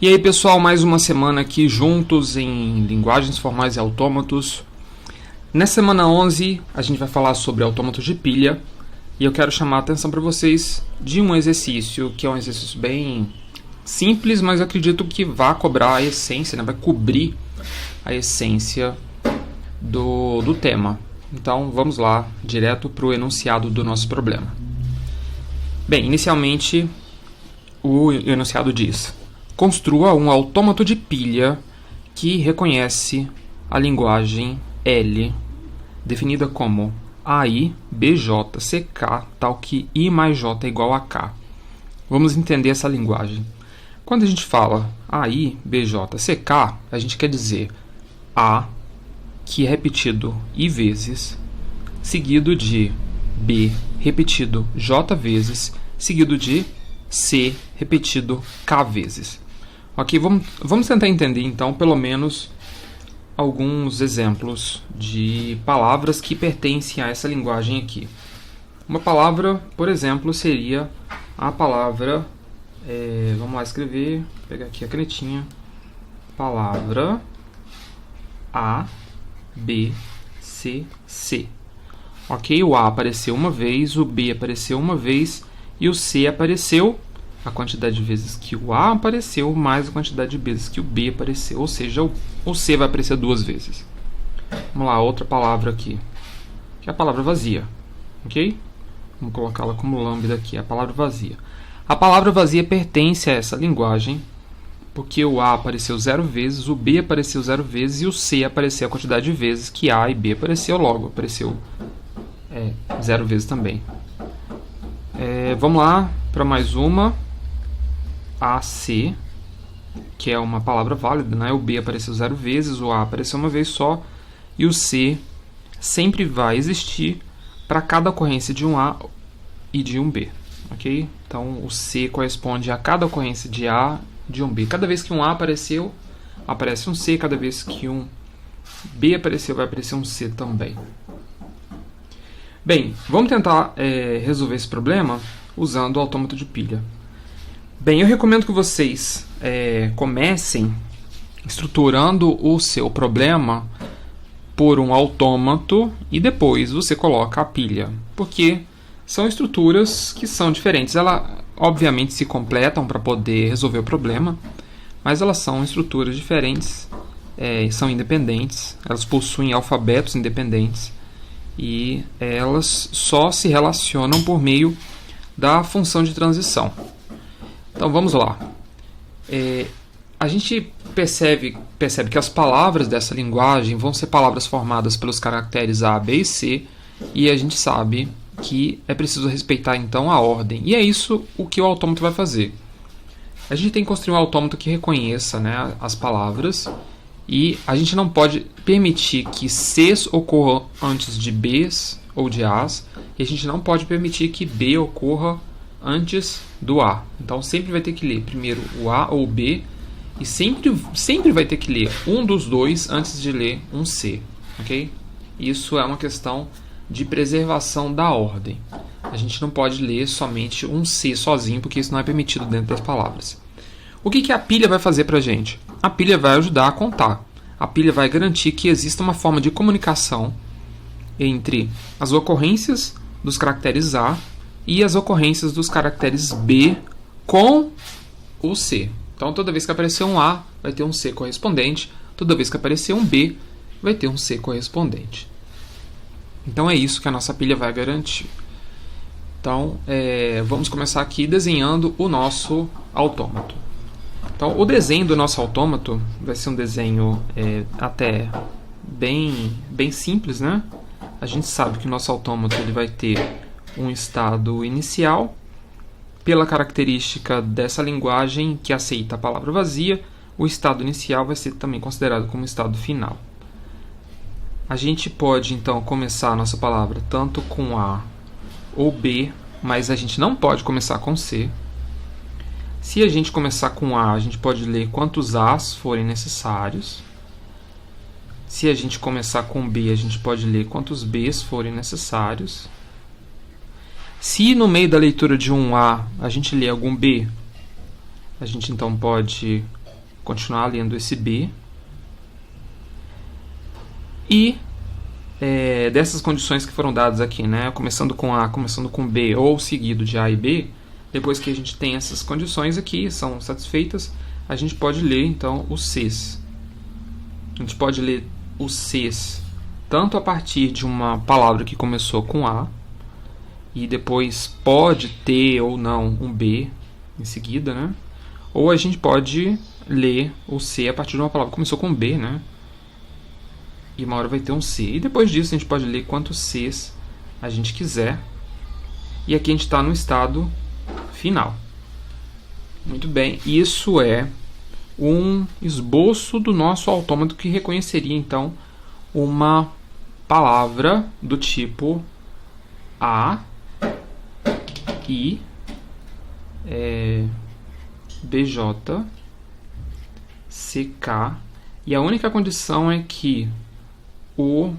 E aí, pessoal, mais uma semana aqui juntos em Linguagens Formais e Autômatos. Nessa semana 11, a gente vai falar sobre autômatos de pilha. E eu quero chamar a atenção para vocês de um exercício, que é um exercício bem simples, mas eu acredito que vai cobrar a essência, né? Vai cobrir a essência do tema. Então, vamos lá, direto para o enunciado do nosso problema. Bem, inicialmente, o enunciado diz: construa um autômato de pilha que reconhece a linguagem L, definida como AI, BJ, CK, tal que I mais J é igual a K. Vamos entender essa linguagem. Quando a gente fala AI, BJ, CK, a gente quer dizer A, que é repetido I vezes, seguido de B, repetido J vezes, seguido de C, repetido K vezes. Ok, vamos tentar entender então pelo menos alguns exemplos de palavras que pertencem a essa linguagem aqui. Uma palavra, por exemplo, seria a palavra, vamos lá escrever, vou pegar aqui a canetinha, palavra A, B, C, C. Ok, o A apareceu uma vez, o B apareceu uma vez e o C apareceu a quantidade de vezes que o A apareceu mais a quantidade de vezes que o B apareceu, ou seja, o C vai aparecer duas vezes. Vamos lá, outra palavra aqui, que é a palavra vazia, ok? Vamos colocá-la como lambda aqui, a palavra vazia. A palavra vazia pertence a essa linguagem, porque o A apareceu 0 vezes, o B apareceu 0 vezes e o C apareceu a quantidade de vezes que A e B apareceu, logo apareceu 0 vezes também. Vamos lá para mais uma. AC, que é uma palavra válida, né? O B apareceu 0 vezes, o A apareceu uma vez só, e o C sempre vai existir para cada ocorrência de um A e de um B, ok? Então, o C corresponde a cada ocorrência de A e de um B. Cada vez que um A apareceu, aparece um C, cada vez que um B apareceu, vai aparecer um C também. Bem, vamos tentar resolver esse problema usando o autômato de pilha. Bem, eu recomendo que vocês comecem estruturando o seu problema por um autômato e depois você coloca a pilha, porque são estruturas que são diferentes. Elas obviamente se completam para poder resolver o problema, mas elas são estruturas diferentes, são independentes, elas possuem alfabetos independentes e elas só se relacionam por meio da função de transição. Então vamos lá. A gente percebe que as palavras dessa linguagem vão ser palavras formadas pelos caracteres A, B e C, e a gente sabe que é preciso respeitar então a ordem. E é isso o que o autômato vai fazer. A gente tem que construir um autômato que reconheça, né, as palavras, e a gente não pode permitir que Cs ocorram antes de Bs ou de As, e a gente não pode permitir que B ocorra antes do A. Então sempre vai ter que ler primeiro o A ou o B e sempre vai ter que ler um dos dois antes de ler um C, ok? Isso é uma questão de preservação da ordem. A gente não pode ler somente um C sozinho, porque isso não é permitido dentro das palavras. O que a pilha vai fazer para a gente? A pilha vai ajudar a contar. A pilha vai garantir que exista uma forma de comunicação entre as ocorrências dos caracteres A e as ocorrências dos caracteres B com o C. Então, toda vez que aparecer um A, vai ter um C correspondente. Toda vez que aparecer um B, vai ter um C correspondente. Então, é isso que a nossa pilha vai garantir. Então, vamos começar aqui desenhando o nosso autômato. Então, o desenho do nosso autômato vai ser um desenho até bem simples, né? A gente sabe que o nosso autômato ele vai ter um estado inicial, pela característica dessa linguagem que aceita a palavra vazia, o estado inicial vai ser também considerado como estado final. A gente pode então começar a nossa palavra tanto com A ou B, mas a gente não pode começar com C. Se a gente começar com A, a gente pode ler quantos As forem necessários. Se a gente começar com B, a gente pode ler quantos Bs forem necessários. Se no meio da leitura de um A a gente lê algum B, a gente então pode continuar lendo esse B. E dessas condições que foram dadas aqui, né, começando com A, começando com B, ou seguido de A e B, depois que a gente tem essas condições aqui, são satisfeitas, a gente pode ler, então, os Cs. A gente pode ler os Cs tanto a partir de uma palavra que começou com A, e depois pode ter ou não um B em seguida, né? Ou a gente pode ler o C a partir de uma palavra que começou com B, né? E uma hora vai ter um C. E depois disso a gente pode ler quantos Cs a gente quiser. E aqui a gente está no estado final. Muito bem, isso é um esboço do nosso autômato que reconheceria então uma palavra do tipo A, I, BJ, CK, e a única condição é que o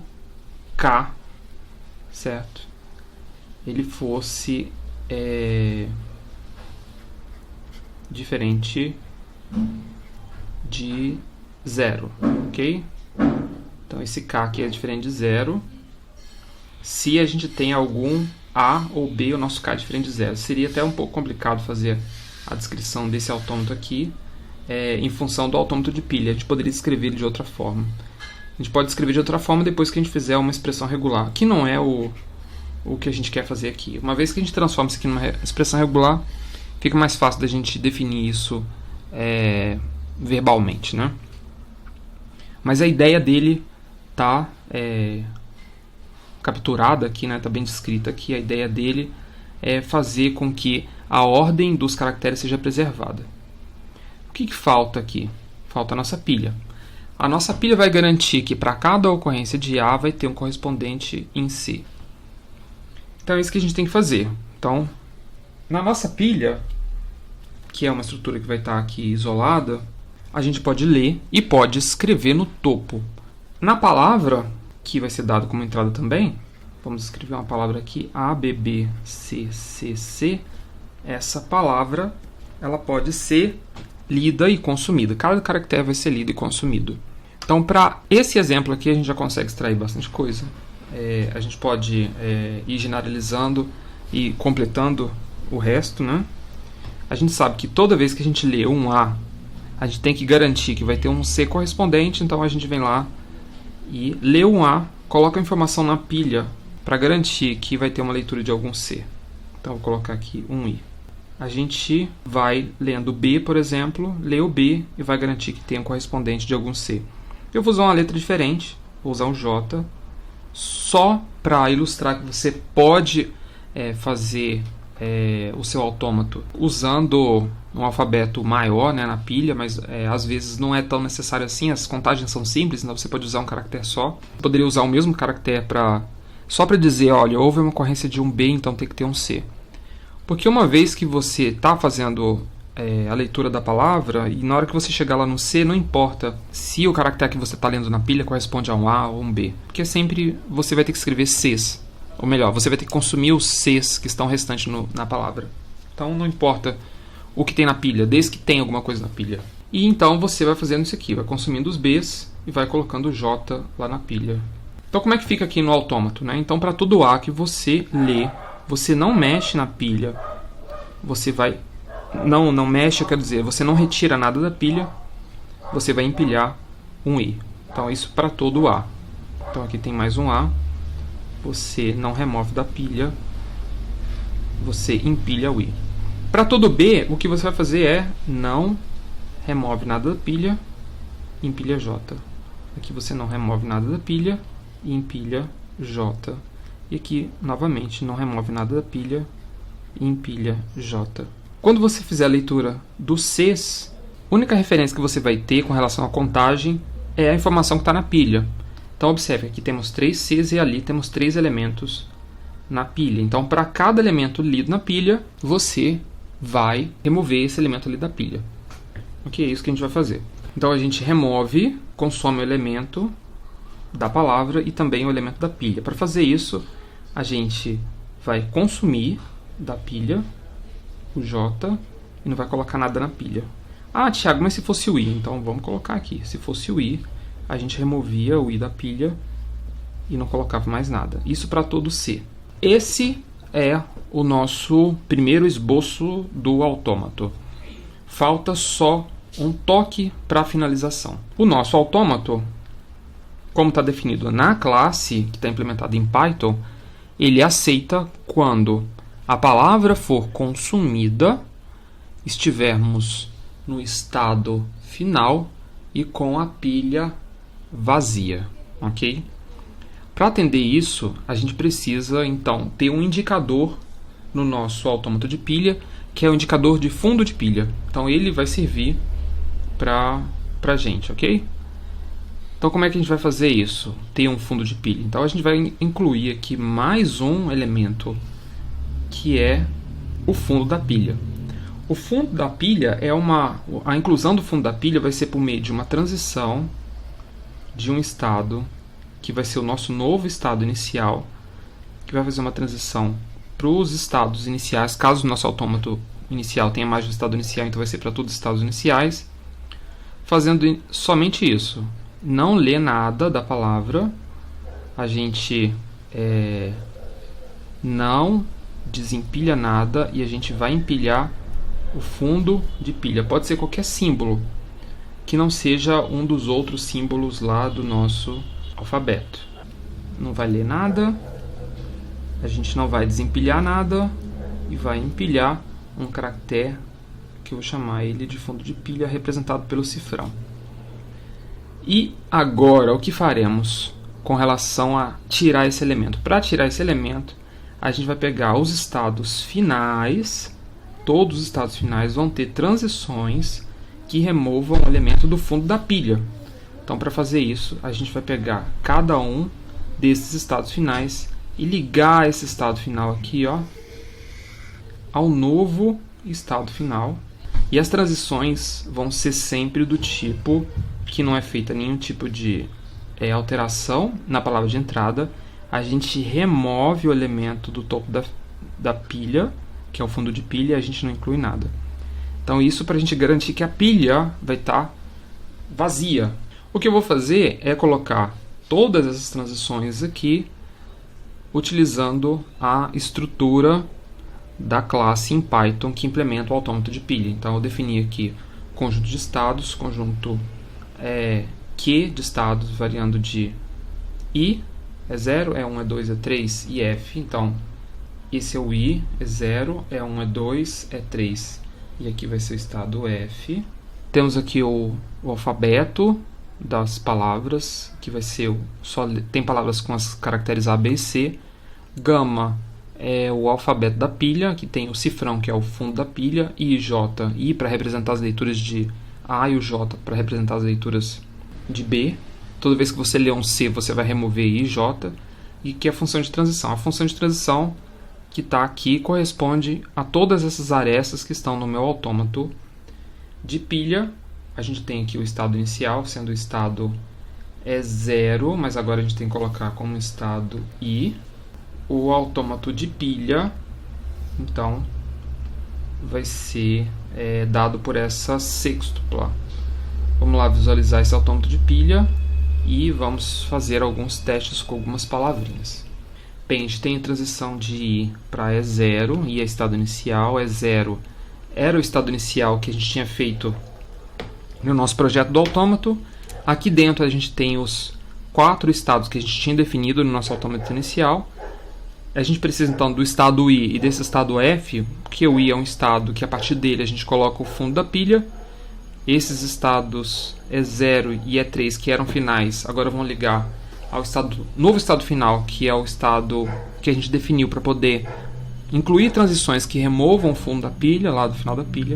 K, certo, ele fosse diferente de 0, ok? Então esse K aqui é diferente de 0. Se a gente tem algum A ou B, o nosso K é diferente de 0. Seria até um pouco complicado fazer a descrição desse autômato aqui em função do autômato de pilha. A gente poderia escrever ele de outra forma. A gente pode escrever de outra forma depois que a gente fizer uma expressão regular, que não é o que a gente quer fazer aqui. Uma vez que a gente transforma isso aqui numa expressão regular, fica mais fácil da gente definir isso verbalmente, né? Mas a ideia dele está capturada aqui, né? Está bem descrita aqui. A ideia dele é fazer com que a ordem dos caracteres seja preservada. O que falta aqui? Falta a nossa pilha. A nossa pilha vai garantir que para cada ocorrência de A vai ter um correspondente em C. Então é isso que a gente tem que fazer. Então, na nossa pilha, que é uma estrutura que vai estar aqui isolada, a gente pode ler e pode escrever no topo. Na palavra, que vai ser dado como entrada também, vamos escrever uma palavra aqui, A, B, B, C, C, C. Essa palavra ela pode ser lida e consumida. Cada caractere vai ser lido e consumido. Então, para esse exemplo aqui, a gente já consegue extrair bastante coisa. A gente pode ir generalizando e completando o resto, né? A gente sabe que toda vez que a gente lê um A, a gente tem que garantir que vai ter um C correspondente, então a gente vem lá e lê um A, coloca a informação na pilha para garantir que vai ter uma leitura de algum C. Então, vou colocar aqui um I. A gente vai lendo B, por exemplo, lê o B e vai garantir que tem um correspondente de algum C. Eu vou usar uma letra diferente, vou usar um J, só para ilustrar que você pode fazer o seu autômato usando um alfabeto maior, né, na pilha, mas às vezes não é tão necessário assim, as contagens são simples, então você pode usar um caractere só. Poderia usar o mesmo caractere só para dizer, olha, houve uma ocorrência de um B, então tem que ter um C. Porque uma vez que você está fazendo a leitura da palavra, e na hora que você chegar lá no C, não importa se o caractere que você está lendo na pilha corresponde a um A ou um B, porque sempre você vai ter que escrever Cs. Ou melhor, você vai ter que consumir os Cs que estão restantes na palavra. Então não importa o que tem na pilha, desde que tem alguma coisa na pilha. E então você vai fazendo isso aqui, vai consumindo os Bs e vai colocando o J lá na pilha. Então como é que fica aqui no autômato, né? Então para todo A que você lê, você não mexe na pilha, você vai... Não mexe, eu quero dizer, você não retira nada da pilha, você vai empilhar um I. Então isso para todo A. Então aqui tem mais um A. Você não remove da pilha, você empilha o I. Para todo B, o que você vai fazer é não remove nada da pilha, empilha J. Aqui você não remove nada da pilha e empilha J. E aqui, novamente, não remove nada da pilha e empilha J. Quando você fizer a leitura dos Cs, a única referência que você vai ter com relação à contagem é a informação que está na pilha. Então, observe, aqui temos 3 Cs e ali temos 3 elementos na pilha. Então, para cada elemento lido na pilha, você vai remover esse elemento ali da pilha. Ok, é isso que a gente vai fazer. Então, a gente remove, consome o elemento da palavra e também o elemento da pilha. Para fazer isso, a gente vai consumir da pilha o J e não vai colocar nada na pilha. Ah, Thiago, mas se fosse o i? Então vamos colocar aqui. Se fosse o i, a gente removia o i da pilha e não colocava mais nada. Isso para todo C. Esse é o nosso primeiro esboço do autômato. Falta só um toque para a finalização. O nosso autômato, como está definido na classe que está implementada em Python, ele aceita quando a palavra for consumida, estivermos no estado final e com a pilha vazia, ok? Para atender isso, a gente precisa então ter um indicador no nosso autômato de pilha, que é o indicador de fundo de pilha. Então ele vai servir para a gente, ok? Então como é que a gente vai fazer isso? Ter um fundo de pilha. Então a gente vai incluir aqui mais um elemento, que é o fundo da pilha. O fundo da pilha é a inclusão do fundo da pilha vai ser por meio de uma transição de um estado, que vai ser o nosso novo estado inicial, que vai fazer uma transição para os estados iniciais, caso o nosso autômato inicial tenha mais de um estado inicial, então vai ser para todos os estados iniciais, fazendo somente isso. Não lê nada da palavra, a gente não desempilha nada e a gente vai empilhar o fundo de pilha. Pode ser qualquer símbolo que não seja um dos outros símbolos lá do nosso alfabeto. Não vai ler nada, a gente não vai desempilhar nada e vai empilhar um caractere que eu vou chamar ele de fundo de pilha, representado pelo cifrão. E agora o que faremos com relação a tirar esse elemento? Para tirar esse elemento, a gente vai pegar os estados finais. Todos os estados finais vão ter transições que removam o elemento do fundo da pilha. Então, para fazer isso, a gente vai pegar cada um desses estados finais e ligar esse estado final aqui, ó, ao novo estado final. E as transições vão ser sempre do tipo que não é feita nenhum tipo de alteração na palavra de entrada. A gente remove o elemento do topo da pilha, que é o fundo de pilha, e a gente não inclui nada. Então isso para a gente garantir que a pilha vai estar vazia. O que eu vou fazer é colocar todas essas transições aqui utilizando a estrutura da classe em Python que implementa o autômato de pilha. Então eu defini aqui conjunto de estados, conjunto Q de estados variando de I, é 0, é 1, é 2, é 3 e F. Então esse é o I, é 0, é 1, é 2, é 3. E aqui vai ser o estado F. Temos aqui o alfabeto das palavras, que vai ser tem palavras com as caracteres A, B e C. Gama é o alfabeto da pilha, que tem o cifrão, que é o fundo da pilha, I e J, I para representar as leituras de A e o J para representar as leituras de B. Toda vez que você lê um C, você vai remover I e J. E que é a função de transição. A função de transição que está aqui corresponde a todas essas arestas que estão no meu autômato de pilha. A gente tem aqui o estado inicial, sendo o estado 0, mas agora a gente tem que colocar como estado I. O autômato de pilha, então, vai ser dado por essa sextupla. Vamos lá visualizar esse autômato de pilha e vamos fazer alguns testes com algumas palavrinhas. Bem, a gente tem a transição de I para E0, I é estado inicial, E0 era o estado inicial que a gente tinha feito no nosso projeto do autômato. Aqui dentro a gente tem os 4 estados que a gente tinha definido no nosso autômato inicial. A gente precisa então do estado I e desse estado F, porque o I é um estado que a partir dele a gente coloca o fundo da pilha. Esses estados E0 e E3 que eram finais agora vão ligar ao novo estado final, que é o estado que a gente definiu para poder incluir transições que removam o fundo da pilha, lá do final da pilha.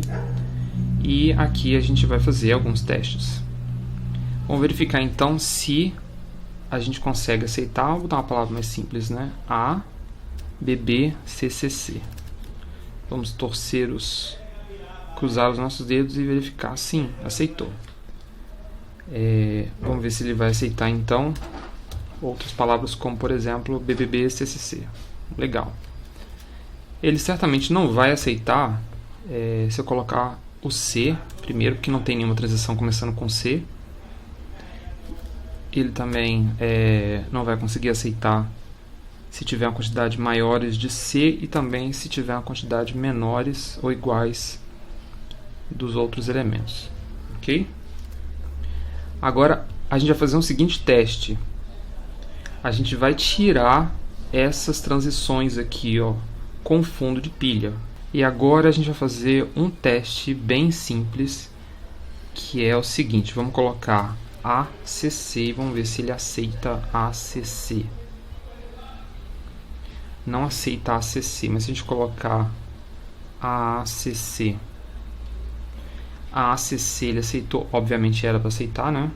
E aqui a gente vai fazer alguns testes. Vamos verificar então se a gente consegue aceitar. Vou botar uma palavra mais simples, né? A, B, B, C, C, C. Vamos cruzar os nossos dedos e verificar. Sim, aceitou. Vamos ver se ele vai aceitar então outras palavras como, por exemplo, BBB, CCC. Legal. Ele certamente não vai aceitar se eu colocar o C, primeiro, porque não tem nenhuma transição começando com C. Ele também não vai conseguir aceitar se tiver uma quantidade maiores de C e também se tiver uma quantidade menores ou iguais dos outros elementos. Ok? Agora a gente vai fazer um seguinte teste. A gente vai tirar essas transições aqui, ó, com fundo de pilha. E agora a gente vai fazer um teste bem simples, que é o seguinte: vamos colocar ACC e vamos ver se ele aceita ACC. Não aceita ACC, mas se a gente colocar ACC, ele aceitou, obviamente era para aceitar, né?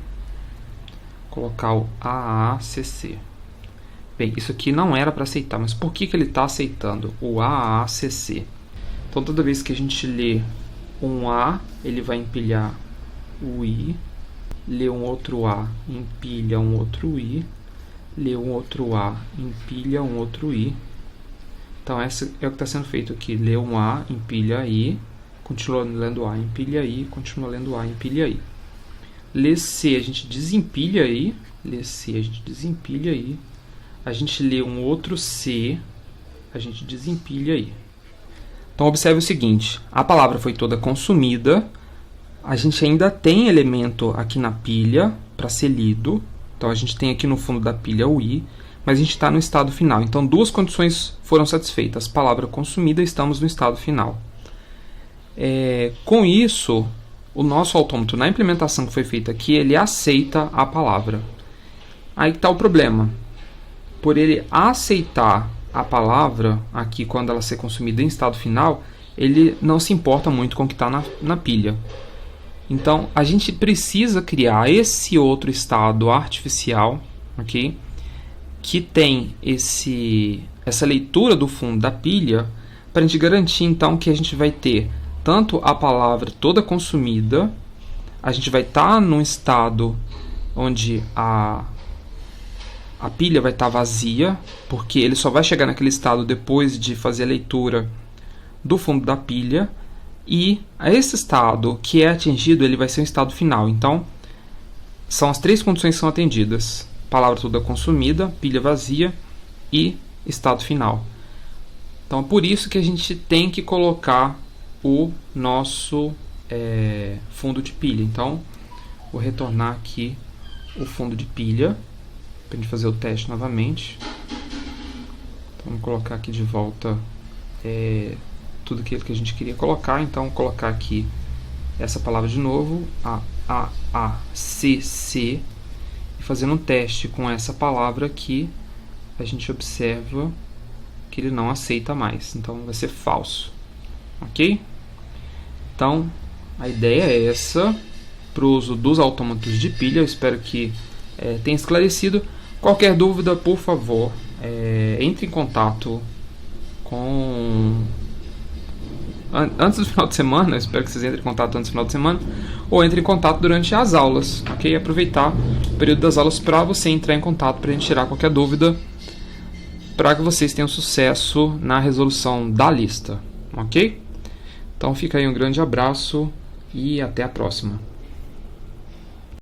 Colocar o AACC. Bem, isso aqui não era para aceitar, mas por que ele está aceitando o AACC? Então, toda vez que a gente lê um A, ele vai empilhar o I, lê um outro A, empilha um outro I, lê um outro A, empilha um outro I. Então, esse é o que está sendo feito aqui. Lê um A, empilha I, continua lendo A, empilha I, continua lendo A, empilha I. Lê C, a gente desempilha I, lê C, a gente desempilha I. A gente lê um outro C, a gente desempilha I. Então, observe o seguinte: a palavra foi toda consumida, a gente ainda tem elemento aqui na pilha para ser lido. Então, a gente tem aqui no fundo da pilha o I, mas a gente está no estado final. Então, duas condições foram satisfeitas. Palavra consumida, estamos no estado final. Com isso, o nosso autômato, na implementação que foi feita aqui, ele aceita a palavra. Aí que está o problema. Por ele aceitar a palavra aqui quando ela ser consumida em estado final, ele não se importa muito com o que está na pilha. Então, a gente precisa criar esse outro estado artificial, ok? Que tem essa leitura do fundo da pilha, para a gente garantir então que a gente vai ter tanto a palavra toda consumida, a gente vai estar num estado onde a pilha vai estar vazia, porque ele só vai chegar naquele estado depois de fazer a leitura do fundo da pilha, e esse estado que é atingido, ele vai ser um estado final. Então, são as três condições que são atendidas: palavra toda consumida, pilha vazia e estado final. Então, é por isso que a gente tem que colocar o nosso fundo de pilha. Então, vou retornar aqui o fundo de pilha para a gente fazer o teste novamente. Então, vamos colocar aqui de volta tudo aquilo que a gente queria colocar. Então, vou colocar aqui essa palavra de novo, AACC, e fazendo um teste com essa palavra aqui, a gente observa que ele não aceita mais. Então, vai ser falso. Ok? Então, a ideia é essa para o uso dos autômatos de pilha. Eu espero que tenha esclarecido. Qualquer dúvida, por favor, entre em contato com... antes do final de semana. Eu espero que vocês entrem em contato antes do final de semana, ou entre em contato durante as aulas, ok? Aproveitar o período das aulas para você entrar em contato, para a gente tirar qualquer dúvida, para que vocês tenham sucesso na resolução da lista, ok? Então fica aí um grande abraço e até a próxima.